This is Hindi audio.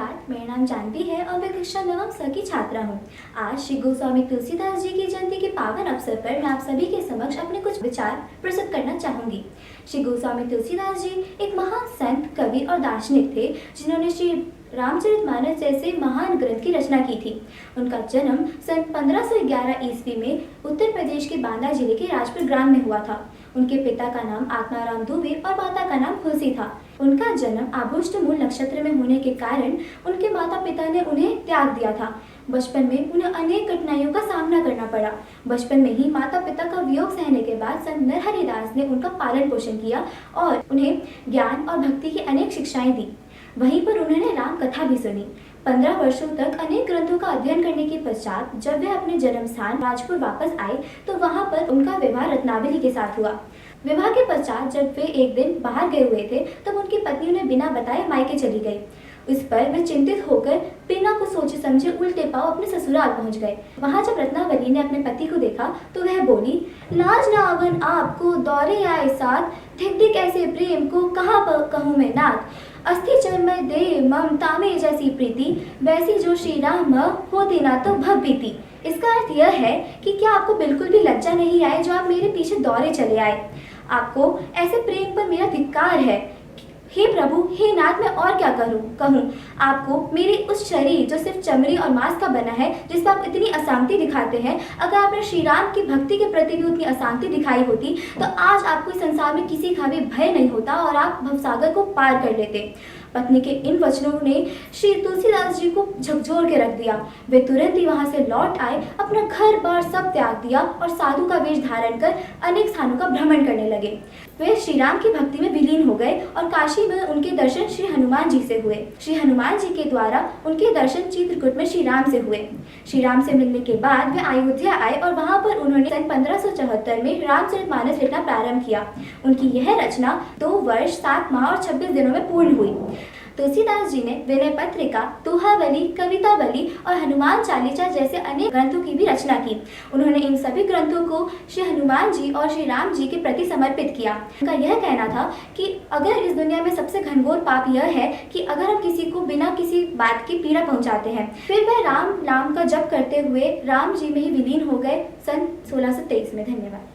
प्रभात। मेरा नाम जानवी है और मैं कक्षा नवम स की छात्रा हूँ। आज श्री गोस्वामी तुलसीदास जी की जयंती के पावन अवसर पर मैं आप सभी के समक्ष अपने कुछ विचार प्रस्तुत करना चाहूंगी। श्री गोस्वामी तुलसीदास जी एक महान संत, कवि और दार्शनिक थे, जिन्होंने श्री रामचरितमानस जैसे महान ग्रंथ की रचना की थी। उनका जन्म सन 1511 ईस्वी में उत्तर प्रदेश के बांदा जिले के राजपुर ग्राम में हुआ था। उनके पिता का नाम आत्माराम दुबे और माता का नाम खुलसी था। उनका जन्म आभुष्ट मूल नक्षत्र में होने के कारण उनके माता पिता ने उन्हें त्याग दिया था। बचपन में उन्हें अनेक कठिनाइयों का सामना करना पड़ा। बचपन में ही माता पिता का वियोग सहने के बाद संत नरहरिदास ने उनका पालन पोषण किया और उन्हें ज्ञान और भक्ति की अनेक शिक्षाएं दी। वहीं पर उन्होंने राम कथा भी सुनी। 15 वर्षों तक अनेक ग्रंथों का अध्ययन करने के पश्चात जब वे अपने जन्म स्थान राजपुर वापस आए तो वहां पर उनका विवाह रत्नावली के साथ हुआ। विवाह के पश्चात जब वे एक दिन बाहर गए हुए थे तब उनकी पत्नी उन्हें बिना बताए मायके चली गई। इस पर वे चिंतित होकर बिना कुछ सोचे समझे उल्टे पांव अपने ससुराल पहुंच गए। वहां जब रत्नावली ने अपने पति को देखा तो वह बोली, लाज न आवन आपको दौरे आए साथ, धिक धिक ऐसे प्रेम को कहाँ कहूँ मैं नाथ। अस्थि चर्मय दे ममता में जैसी प्रीति, वैसी जो श्री राम होती ना तो भवभीति। इसका अर्थ यह है कि क्या आपको बिल्कुल भी लज्जा नहीं आए जो आप मेरे पीछे दौरे चले आए। आपको ऐसे प्रेम पर मेरा धिक्कार है। हे प्रभु, हे नाथ, मैं और क्या कहूँ। आपको मेरे उस शरीर जो सिर्फ चमड़ी और मांस का बना है, जिस पर आप इतनी अशांति दिखाते हैं, अगर आपने श्री राम की भक्ति के प्रति भी उतनी अशांति दिखाई होती तो आज आपको इस संसार में किसी का भी भय नहीं होता और आप भवसागर को पार कर लेते। पत्नी के इन वचनों ने श्री तुलसीदास जी को झकझोर के रख दिया। वे तुरंत ही वहां से लौट आए, अपना घर बार सब त्याग दिया और साधु का वेश धारण कर अनेक स्थानों का भ्रमण करने लगे। वे श्री राम की भक्ति में विलीन हो गए और काशी में उनके दर्शन श्री हनुमान जी से हुए। श्री हनुमान जी के द्वारा उनके दर्शन चित्रकूट में श्री राम से हुए। श्री राम से मिलने के बाद वे अयोध्या आए और वहां पर उन्होंने सन 1574 में रामचरितमानस लिखना प्रारंभ किया। उनकी यह रचना 2 वर्ष 7 माह और 26 दिनों में पूर्ण हुई। तुलसीदास जी ने विनय पत्रिका, दोहावली, कवितावली और हनुमान चालीसा जैसे अनेक ग्रंथों की भी रचना की। उन्होंने इन सभी ग्रंथों को श्री हनुमान जी और श्री राम जी के प्रति समर्पित किया। उनका यह कहना था कि अगर इस दुनिया में सबसे घनघोर पाप यह है कि अगर हम किसी को बिना किसी बात की पीड़ा पहुंचाते हैं। फिर वह राम नाम का जप करते हुए राम जी में ही विलीन हो गए सन 1623 में। धन्यवाद।